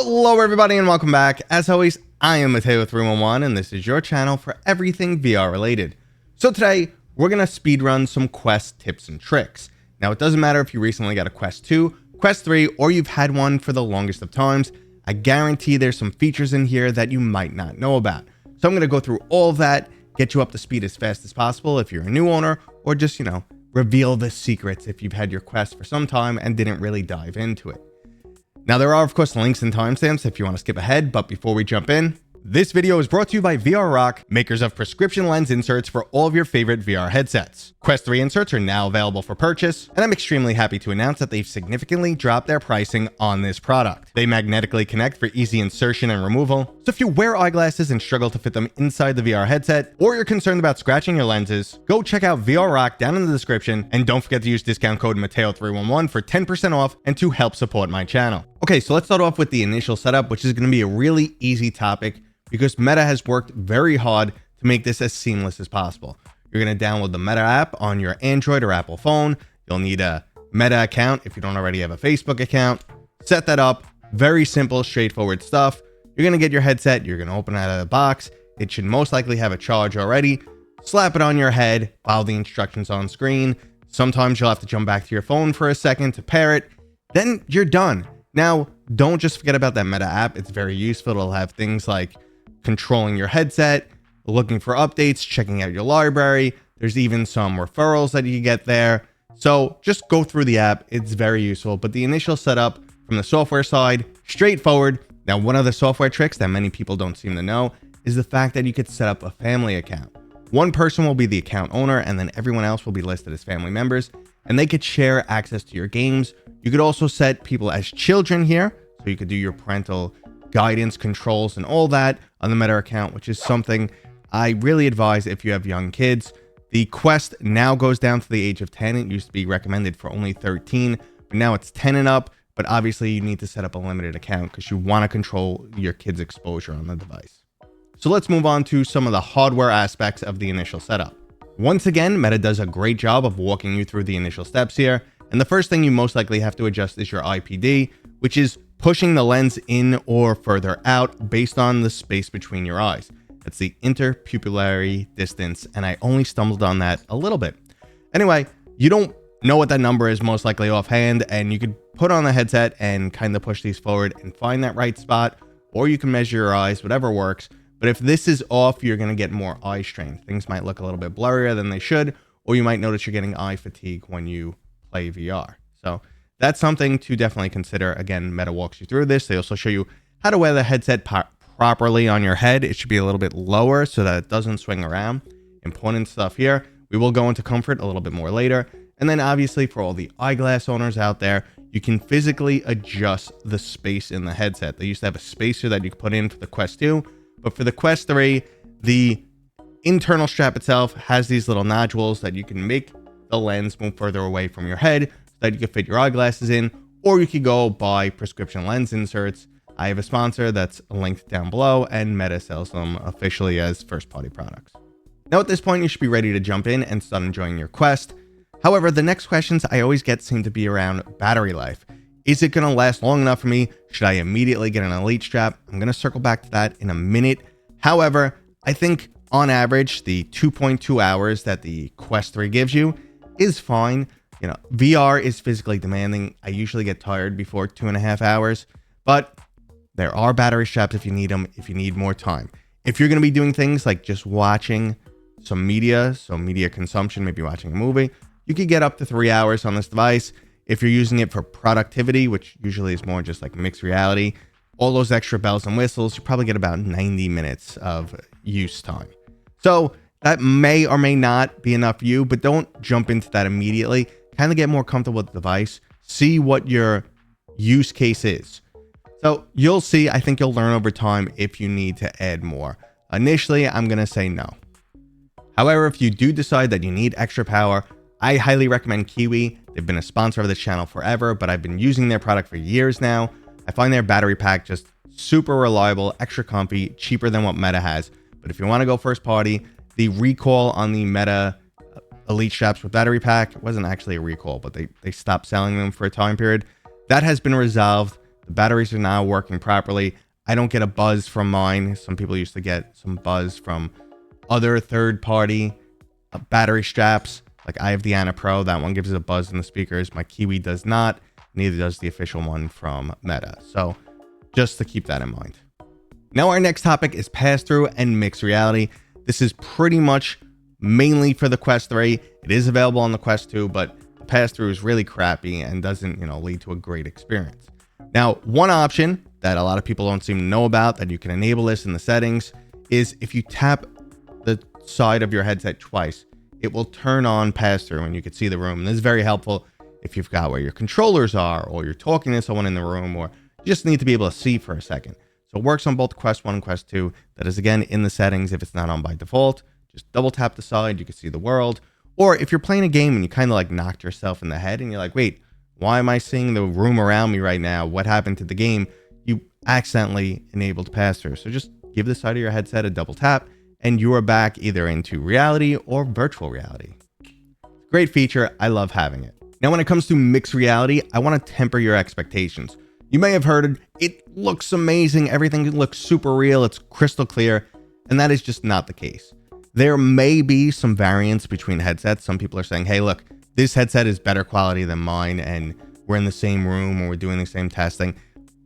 Hello everybody and welcome back. As always, I am Mateo311 and this is your channel for everything VR related. So today, we're going to speedrun some Quest tips and tricks. Now it doesn't matter if you recently got a Quest 2, Quest 3, or you've had one for the longest of times. I guarantee there's some features in here that you might not know about. So I'm going to go through all of that, get you up to speed as fast as possible if you're a new owner, or just, reveal the secrets if you've had your Quest for some time and didn't really dive into it. Now, there are, of course, links and timestamps if you want to skip ahead, but before we jump in, this video is brought to you by VR Rock, makers of prescription lens inserts for all of your favorite VR headsets. Quest 3 inserts are now available for purchase, and I'm extremely happy to announce that they've significantly dropped their pricing on this product. They magnetically connect for easy insertion and removal, so if you wear eyeglasses and struggle to fit them inside the VR headset, or you're concerned about scratching your lenses, go check out VR Rock down in the description, and don't forget to use discount code Mateo311 for 10% off and to help support my channel. Okay, so let's start off with the initial setup, which is going to be a really easy topic because Meta has worked very hard to make this as seamless as possible. You're going to download the Meta app on your Android or Apple phone. You'll need a Meta account if you don't already have a Facebook account. Set that up. Very simple, straightforward stuff. You're going to get your headset. You're going to open it out of the box. It should most likely have a charge already. Slap it on your head. Follow the instructions on screen. Sometimes you'll have to jump back to your phone for a second to pair it. Then you're done. Now, don't just forget about that Meta app. It's very useful. It'll have things like controlling your headset, looking for updates, checking out your library. There's even some referrals that you get there. So just go through the app. It's very useful. But the initial setup from the software side, straightforward. Now, one of the software tricks that many people don't seem to know is the fact that you could set up a family account. One person will be the account owner, and then everyone else will be listed as family members, and they could share access to your games. You could also set people as children here, so you could do your parental guidance, controls, and all that on the Meta account, which is something I really advise if you have young kids. The Quest now goes down to the age of 10. It used to be recommended for only 13, but now it's 10 and up. But obviously, you need to set up a limited account because you want to control your kids' exposure on the device. So let's move on to some of the hardware aspects of the initial setup. Once again, Meta does a great job of walking you through the initial steps here. And the first thing you most likely have to adjust is your IPD, which is pushing the lens in or further out based on the space between your eyes. That's the interpupillary distance, and I only stumbled on that a little bit. Anyway, you don't know what that number is most likely offhand, and you could put on the headset and kind of push these forward and find that right spot, or you can measure your eyes, whatever works. But if this is off, you're going to get more eye strain. Things might look a little bit blurrier than they should, or you might notice you're getting eye fatigue when you play VR. So that's something to definitely consider. Again, Meta walks you through this. They also show you how to wear the headset properly on your head. It should be a little bit lower so that it doesn't swing around. Important stuff here. We will go into comfort a little bit more later. And then obviously for all the eyeglass owners out there, you can physically adjust the space in the headset. They used to have a spacer that you could put in for the Quest 2, but for the Quest 3, the internal strap itself has these little nodules that you can make the lens move further away from your head so that you can fit your eyeglasses in, or you could go buy prescription lens inserts. I have a sponsor that's linked down below, and Meta sells them officially as first-party products. Now at this point, you should be ready to jump in and start enjoying your Quest. However, the next questions I always get seem to be around battery life. Is it going to last long enough for me? Should I immediately get an Elite strap? I'm going to circle back to that in a minute. However, I think on average, the 2.2 hours that the Quest 3 gives you is fine. VR is physically demanding. I usually get tired before 2.5 hours, but there are battery straps if you need them, if you need more time. If you're going to be doing things like just watching some media, so media consumption, maybe watching a movie, you could get up to 3 hours on this device. If you're using it for productivity, which usually is more just like mixed reality, all those extra bells and whistles, you probably get about 90 minutes of use time. So that may or may not be enough for you, but don't jump into that immediately. Kind of get more comfortable with the device. See what your use case is. So you'll see, I think you'll learn over time if you need to add more. Initially, I'm going to say no. However, if you do decide that you need extra power, I highly recommend Kiwi. They've been a sponsor of this channel forever, but I've been using their product for years now. I find their battery pack just super reliable, extra comfy, cheaper than what Meta has. But if you want to go first party, the recall on the Meta Elite straps with battery pack, it wasn't actually a recall, but they stopped selling them for a time period. That has been resolved. The batteries are now working properly. I don't get a buzz from mine. Some people used to get some buzz from other third-party battery straps. Like I have the Ana Pro. That one gives it a buzz in the speakers. My Kiwi does not. Neither does the official one from Meta. So just to keep that in mind. Now our next topic is pass-through and mixed reality. This is pretty much mainly for the Quest 3. It is available on the Quest 2, but the pass-through is really crappy and doesn't, lead to a great experience. Now, one option that a lot of people don't seem to know about that you can enable this in the settings is if you tap the side of your headset twice, it will turn on pass-through and you can see the room. And this is very helpful if you've got where your controllers are, or you're talking to someone in the room, or you just need to be able to see for a second. So it works on both Quest 1 and Quest 2. That is, again, in the settings if it's not on by default. Just double tap the side, you can see the world. Or if you're playing a game and you kind of like knocked yourself in the head and you're like, wait, why am I seeing the room around me right now? What happened to the game? You accidentally enabled pass-through. So just give the side of your headset a double tap and you are back either into reality or virtual reality. Great feature. I love having it. Now, when it comes to mixed reality, I want to temper your expectations. You may have heard it looks amazing. Everything looks super real. It's crystal clear. And that is just not the case. There may be some variance between headsets. Some people are saying, hey, look, this headset is better quality than mine and we're in the same room or we're doing the same testing.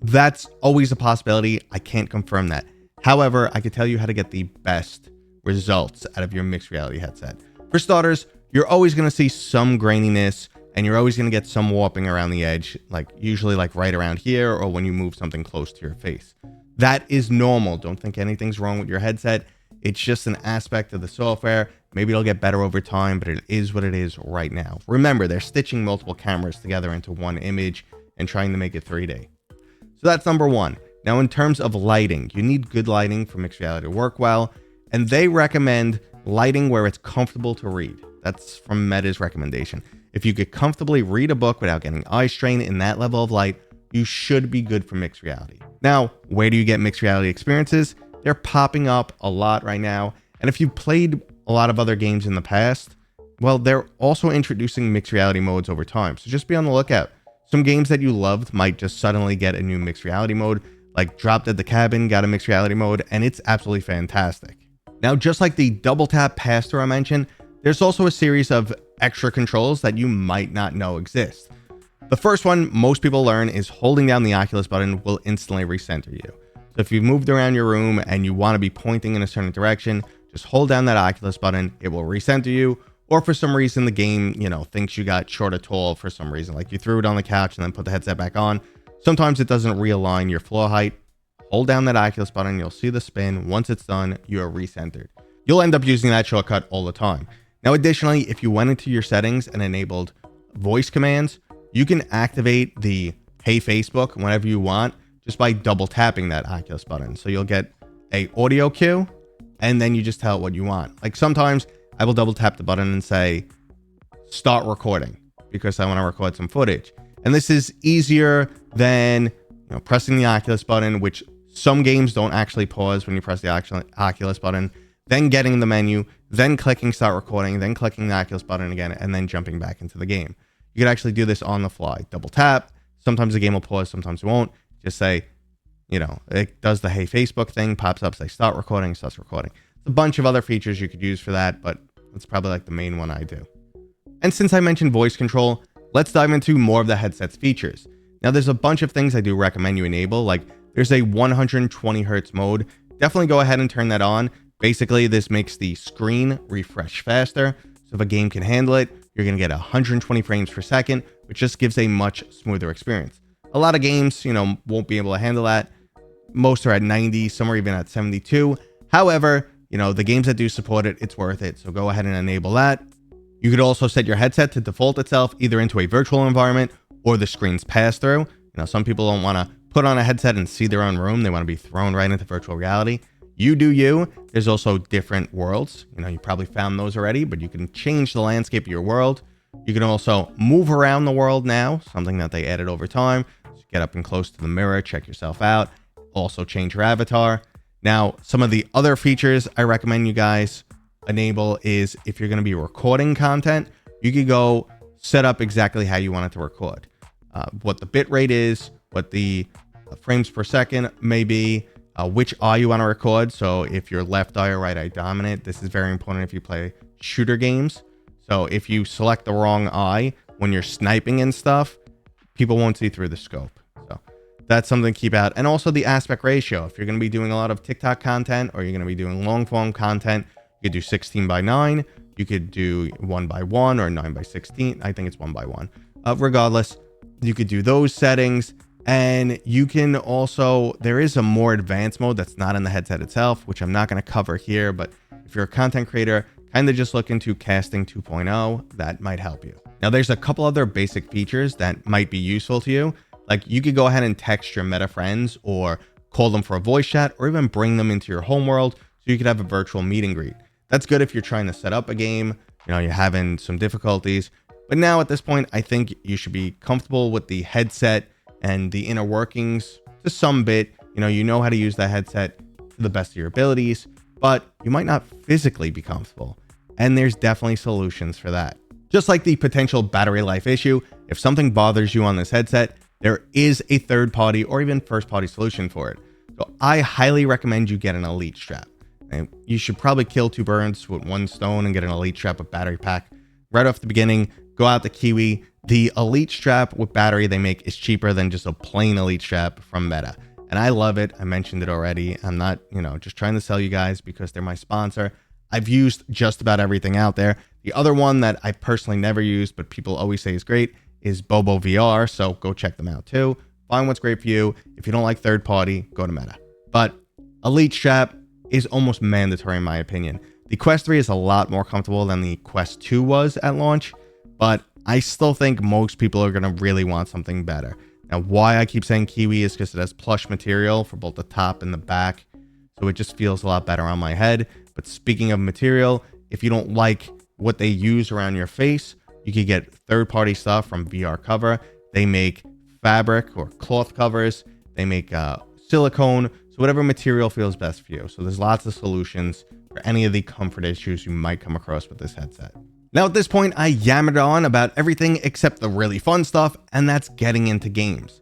That's always a possibility. I can't confirm that. However, I can tell you how to get the best results out of your mixed reality headset. For starters, you're always going to see some graininess and you're always going to get some warping around the edge, like usually like right around here or when you move something close to your face. That is normal. Don't think anything's wrong with your headset. It's just an aspect of the software. Maybe it'll get better over time, but it is what it is right now. Remember, they're stitching multiple cameras together into one image and trying to make it 3D. So that's number one. Now, in terms of lighting, you need good lighting for mixed reality to work well, and they recommend lighting where it's comfortable to read. That's from Meta's recommendation. If you could comfortably read a book without getting eye strain in that level of light, you should be good for mixed reality. Now, where do you get mixed reality experiences? They're popping up a lot right now. And if you've played a lot of other games in the past, well, they're also introducing mixed reality modes over time. So just be on the lookout. Some games that you loved might just suddenly get a new mixed reality mode, like Dropped at the Cabin got a mixed reality mode, and it's absolutely fantastic. Now, just like the double tap pass-through I mentioned, there's also a series of extra controls that you might not know exist. The first one most people learn is holding down the Oculus button will instantly recenter you. So if you've moved around your room and you want to be pointing in a certain direction, just hold down that Oculus button. It will recenter you. Or for some reason, the game, thinks you got short or tall for some reason. Like you threw it on the couch and then put the headset back on. Sometimes it doesn't realign your floor height. Hold down that Oculus button. You'll see the spin. Once it's done, you are recentered. You'll end up using that shortcut all the time. Now, additionally, if you went into your settings and enabled voice commands, you can activate the Hey Facebook whenever you want, just by double tapping that Oculus button. So you'll get a audio cue and then you just tell it what you want. Like sometimes I will double tap the button and say, start recording, because I want to record some footage. And this is easier than pressing the Oculus button, which some games don't actually pause when you press the Oculus button, then getting the menu, then clicking start recording, then clicking the Oculus button again, and then jumping back into the game. You could actually do this on the fly. Double tap. Sometimes the game will pause, sometimes it won't. Just say, it does the Hey Facebook thing, pops up, say start recording, starts recording. There's a bunch of other features you could use for that, but that's probably like the main one I do. And since I mentioned voice control, let's dive into more of the headset's features. Now, there's a bunch of things I do recommend you enable, like there's a 120 hertz mode. Definitely go ahead and turn that on. Basically, this makes the screen refresh faster. So if a game can handle it, you're going to get 120 frames per second, which just gives a much smoother experience. A lot of games, won't be able to handle that. Most are at 90, some are even at 72. However, the games that do support it, it's worth it. So go ahead and enable that. You could also set your headset to default itself either into a virtual environment or the screen's pass-through. Some people don't want to put on a headset and see their own room. They want to be thrown right into virtual reality. You do you. There's also different worlds. You probably found those already, but you can change the landscape of your world. You can also move around the world now, something that they added over time. So get up and close to the mirror, check yourself out. Also change your avatar. Now, some of the other features I recommend you guys enable is if you're going to be recording content, you could go set up exactly how you want it to record. What the bit rate is, what the frames per second, maybe which eye you want to record. So if you're left eye or right eye dominant, this is very important if you play shooter games. So if you select the wrong eye when you're sniping and stuff, people won't see through the scope. So that's something to keep out. And also the aspect ratio. If you're going to be doing a lot of TikTok content or you're going to be doing long form content, you could do 16:9. You could do 1:1 or 9:16. I think it's 1:1. Regardless, you could do those settings. And you can also, there is a more advanced mode that's not in the headset itself, which I'm not going to cover here. But if you're a content creator, kind of just look into Casting 2.0. That might help you. Now, there's a couple other basic features that might be useful to you. Like you could go ahead and text your meta friends or call them for a voice chat or even bring them into your home world so you could have a virtual meet and greet. That's good if you're trying to set up a game, you're having some difficulties. But now at this point, I think you should be comfortable with the headset and the inner workings to some bit. You know how to use that headset to the best of your abilities, but you might not physically be comfortable. And there's definitely solutions for that. Just like the potential battery life issue, if something bothers you on this headset, there is a third party or even first party solution for it. So I highly recommend you get an Elite strap. And you should probably kill two birds with one stone and get an Elite strap with battery pack. Right off the beginning, go out to Kiwi. The Elite strap with battery they make is cheaper than just a plain Elite strap from Meta. And I love it. I mentioned it already. I'm not, just trying to sell you guys because they're my sponsor. I've used just about everything out there. The other one that I personally never used, but people always say is great, is Bobo VR. So go check them out too. Find what's great for you. If you don't like third party, go to Meta. But Elite strap is almost mandatory in my opinion. The Quest 3 is a lot more comfortable than the Quest 2 was at launch, but I still think most people are going to really want something better. Now, why I keep saying Kiwi is because it has plush material for both the top and the back, so it just feels a lot better on my head. But speaking of material, if you don't like what they use around your face, you could get third-party stuff from VR Cover. They make fabric or cloth covers. They make silicone, so whatever material feels best for you. So there's lots of solutions for any of the comfort issues you might come across with this headset. Now, at this point, I yammered on about everything except the really fun stuff, and that's getting into games.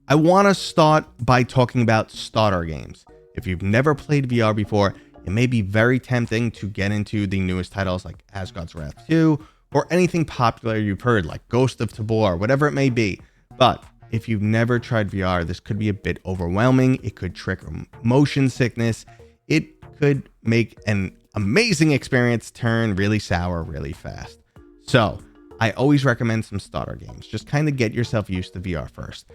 I want to start by talking about starter games. If you've never played VR before, it may be very tempting to get into the newest titles like Asgard's Wrath 2, or anything popular you've heard like Ghost of Tabor, whatever it may be. But if you've never tried VR, this could be a bit overwhelming. It could trigger motion sickness. It could make an amazing experience turn really sour really fast. So I always recommend some starter games. Just kind of get yourself used to VR first.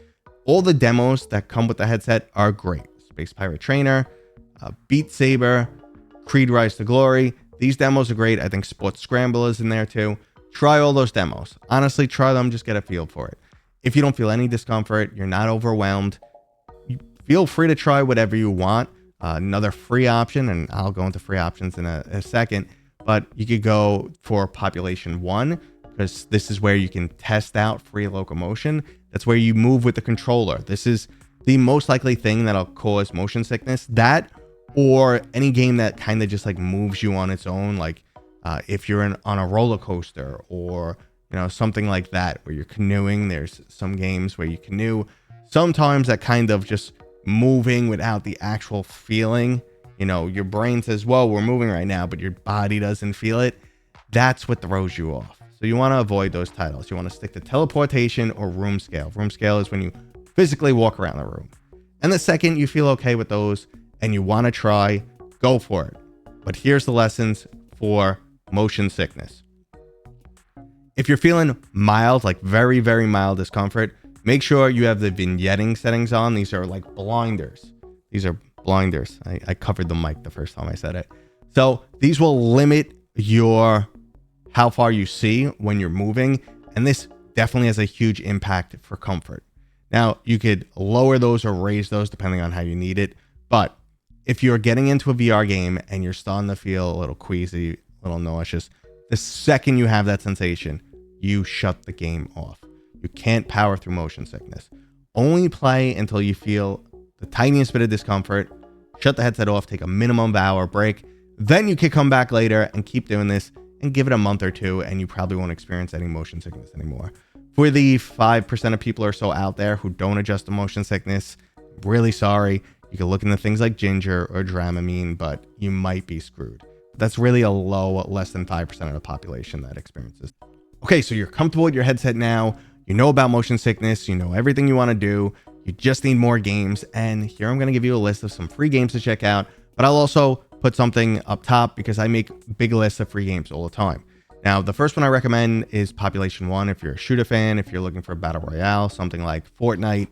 All the demos that come with the headset are great. Space Pirate Trainer, Beat Saber, Creed Rise to Glory. These demos are great. I think Sports Scramble is in there too. Try all those demos. Honestly, try them. Just get a feel for it. If you don't feel any discomfort, you're not overwhelmed, feel free to try whatever you want. Another free option, and I'll go into free options in a second, but you could go for Population 1, because this is where you can test out free locomotion. That's where you move with the controller. This is the most likely thing that'll cause motion sickness. That, or any game that kind of just like moves you on its own, like if you're on a roller coaster, or something like that, where you're canoeing. There's some games where you canoe. Sometimes that kind of just moving without the actual feeling, your brain says, whoa, we're moving right now, but your body doesn't feel it. That's what throws you off. So you want to avoid those titles. You want to stick to teleportation or room scale. Room scale is when you physically walk around the room. And the second you feel okay with those and you want to try, go for it. But here's the lessons for motion sickness. If you're feeling mild, like very, very mild discomfort, make sure you have the vignetting settings on. These are like blinders. These are blinders. I covered the mic the first time I said it. So these will limit how far you see when you're moving. And this definitely has a huge impact for comfort. Now, you could lower those or raise those depending on how you need it. But if you're getting into a VR game and you're starting to feel a little queasy, a little nauseous, the second you have that sensation, you shut the game off. You can't power through motion sickness. Only play until you feel the tiniest bit of discomfort. Shut the headset off, take a minimum hour break. Then you can come back later and keep doing this and give it a month or two, and you probably won't experience any motion sickness anymore. For the 5% of people or so out there who don't adjust to motion sickness, really sorry. You can look into things like ginger or Dramamine, but you might be screwed. That's really a low, less than 5% of the population that experiences. Okay, so you're comfortable with your headset now. You know about motion sickness. You know everything you want to do. You just need more games. And here I'm going to give you a list of some free games to check out. But I'll also put something up top because I make big lists of free games all the time. Now, the first one I recommend is Population 1 if you're a shooter fan, if you're looking for a battle royale, something like Fortnite.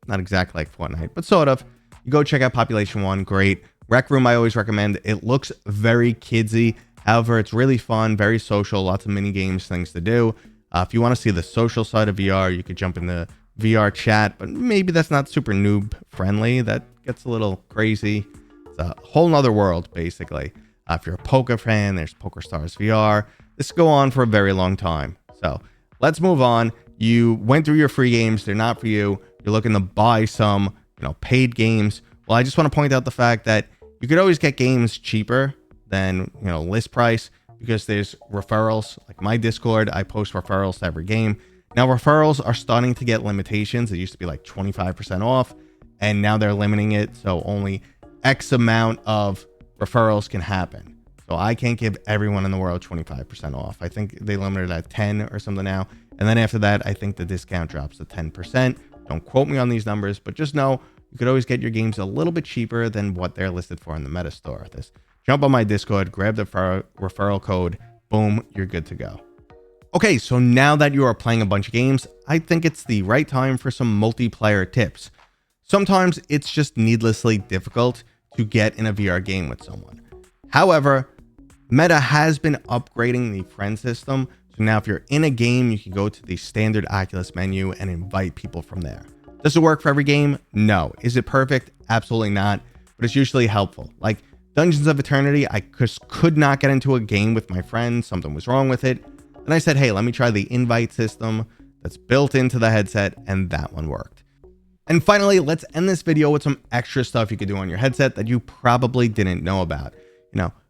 Not exactly like Fortnite, but sort of. You go check out Population 1, great. Rec Room I always recommend. It looks very kidsy. However, it's really fun, very social, lots of mini games, things to do. If you want to see the social side of VR, you could jump in the VR chat, but maybe that's not super noob friendly. That gets a little crazy. It's a whole nother world, basically. If you're a poker fan, there's Poker Stars VR. This will go on for a very long time. So let's move on. You went through your free games. They're not for you. You're looking to buy some, paid games. Well, I just want to point out the fact that you could always get games cheaper than, list price because there's referrals. Like my Discord, I post referrals to every game. Now, referrals are starting to get limitations. It used to be like 25% off, and now they're limiting it. So only X amount of referrals can happen. So I can't give everyone in the world 25% off. I think they limited it at 10 or something now. And then after that, I think the discount drops to 10%. Don't quote me on these numbers, but just know you could always get your games a little bit cheaper than what they're listed for in the Meta Store. Jump on my Discord, grab the referral code, boom, you're good to go. Okay, so now that you are playing a bunch of games, I think it's the right time for some multiplayer tips. Sometimes it's just needlessly difficult to get in a VR game with someone. However, Meta has been upgrading the friend system. So now if you're in a game, you can go to the standard Oculus menu and invite people from there. Does it work for every game? No. Is it perfect? Absolutely not. But it's usually helpful. Like Dungeons of Eternity, I just could not get into a game with my friends. Something was wrong with it. And I said, hey, let me try the invite system that's built into the headset, and that one worked. And finally, let's end this video with some extra stuff you could do on your headset that you probably didn't know about.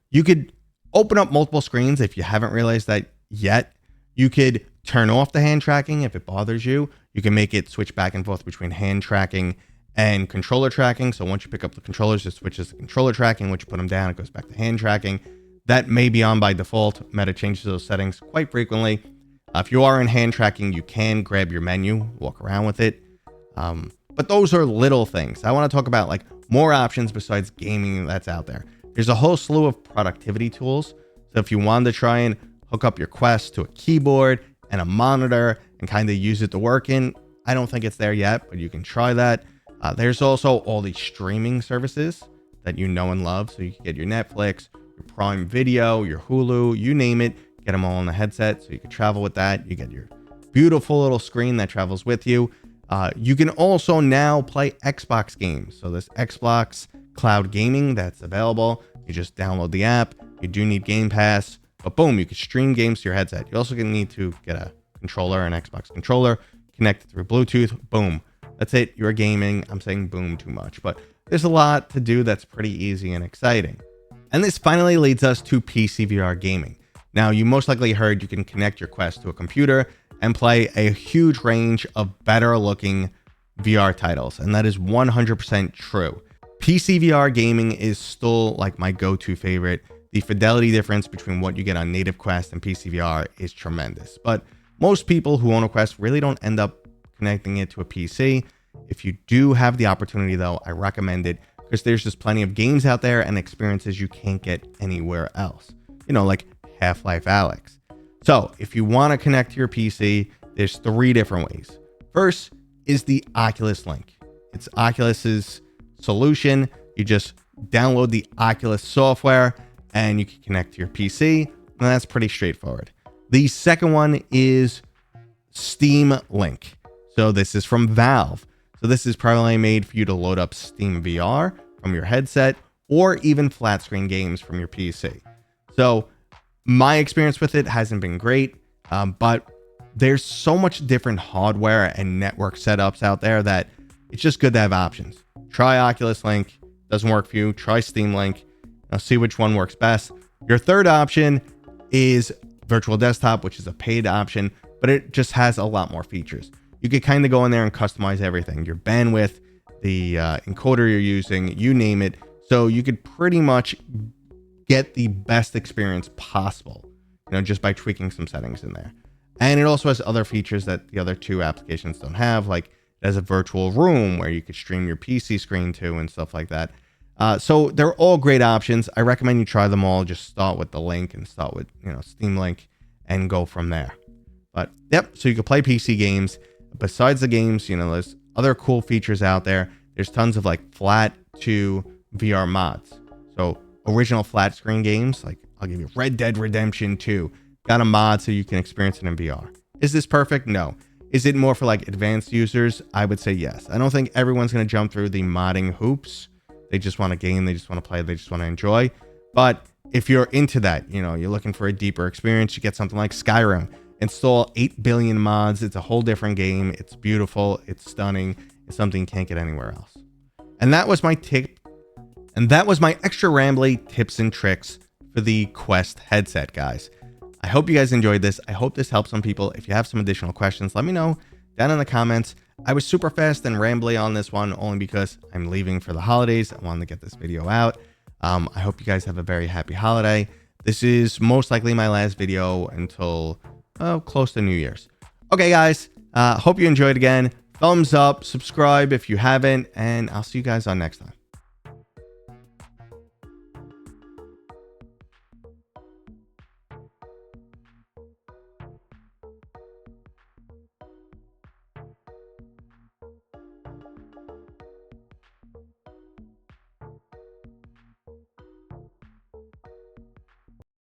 You could open up multiple screens if you haven't realized that yet. You could turn off the hand tracking if it bothers you. You can make it switch back and forth between hand tracking and controller tracking. So once you pick up the controllers, it switches to controller tracking. Once you put them down, it goes back to hand tracking. That may be on by default. Meta changes those settings quite frequently. If you are in hand tracking, you can grab your menu, walk around with it. But those are little things. I want to talk about more options besides gaming that's out there. There's a whole slew of productivity tools. So if you wanted to try and hook up your Quest to a keyboard and a monitor and kind of use it to work in, I don't think it's there yet, but you can try that. There's also all these streaming services that you know and love. So you can get your Netflix, your Prime Video, your Hulu, you name it, get them all on the headset. So you can travel with that. You get your beautiful little screen that travels with you. You can also now play Xbox games. So this Xbox Cloud Gaming that's available. You just download the app. You do need Game Pass, but boom, you can stream games to your headset. You also need to get a controller, an Xbox controller, connect it through Bluetooth. Boom. That's it. You're gaming. I'm saying boom too much, but there's a lot to do that's pretty easy and exciting. And this finally leads us to PCVR Gaming. Now, you most likely heard you can connect your Quest to a computer and play a huge range of better looking VR titles, and that is 100% true. PCVR Gaming is still my go-to favorite. The fidelity difference between what you get on native Quest and PCVR is tremendous, but most people who own a Quest really don't end up connecting it to a PC. If you do have the opportunity though, I recommend it because there's just plenty of games out there and experiences you can't get anywhere else. Like Half-Life Alyx. So if you want to connect to your PC, there's 3 different ways. First is the Oculus Link. It's Oculus's solution. You just download the Oculus software and you can connect to your PC, and that's pretty straightforward. The second one is Steam Link. So this is from Valve. So this is probably made for you to load up Steam VR from your headset or even flat screen games from your PC. So my experience with it hasn't been great, but there's so much different hardware and network setups out there that it's just good to have options. Try Oculus Link. Doesn't work for you. Try Steam Link. Now see which one works best. Your third option is Virtual Desktop, which is a paid option, but it just has a lot more features. You could kind of go in there and customize everything. Your bandwidth, the encoder you're using, you name it. So you could pretty much get the best experience possible, just by tweaking some settings in there. And it also has other features that the other two applications don't have, like it has a virtual room where you could stream your PC screen to and stuff like that. So they're all great options. I recommend you try them all. Just start with the link and start with, Steam Link and go from there. But yep, so you can play PC games. Besides the games, there's other cool features out there. There's tons of like flat to VR mods. So original flat screen games, like I'll give you Red Dead Redemption 2, got a mod so you can experience it in VR. Is this perfect? No. Is it more for like advanced users? I would say yes. I don't think everyone's going to jump through the modding hoops. They just want to game, they just want to play, they just want to enjoy. But if you're into that, you're looking for a deeper experience, you get something like Skyrim. Install 8 billion mods. It's a whole different game. It's beautiful. It's stunning. It's something you can't get anywhere else. And that was my tip. And that was my extra rambly tips and tricks for the Quest headset, guys. I hope you guys enjoyed this. I hope this helps some people. If you have some additional questions, let me know down in the comments. I was super fast and rambly on this one only because I'm leaving for the holidays. I wanted to get this video out. I hope you guys have a very happy holiday. This is most likely my last video until close to New Year's. Okay, guys. Hope you enjoyed again. Thumbs up, subscribe if you haven't, and I'll see you guys on next time.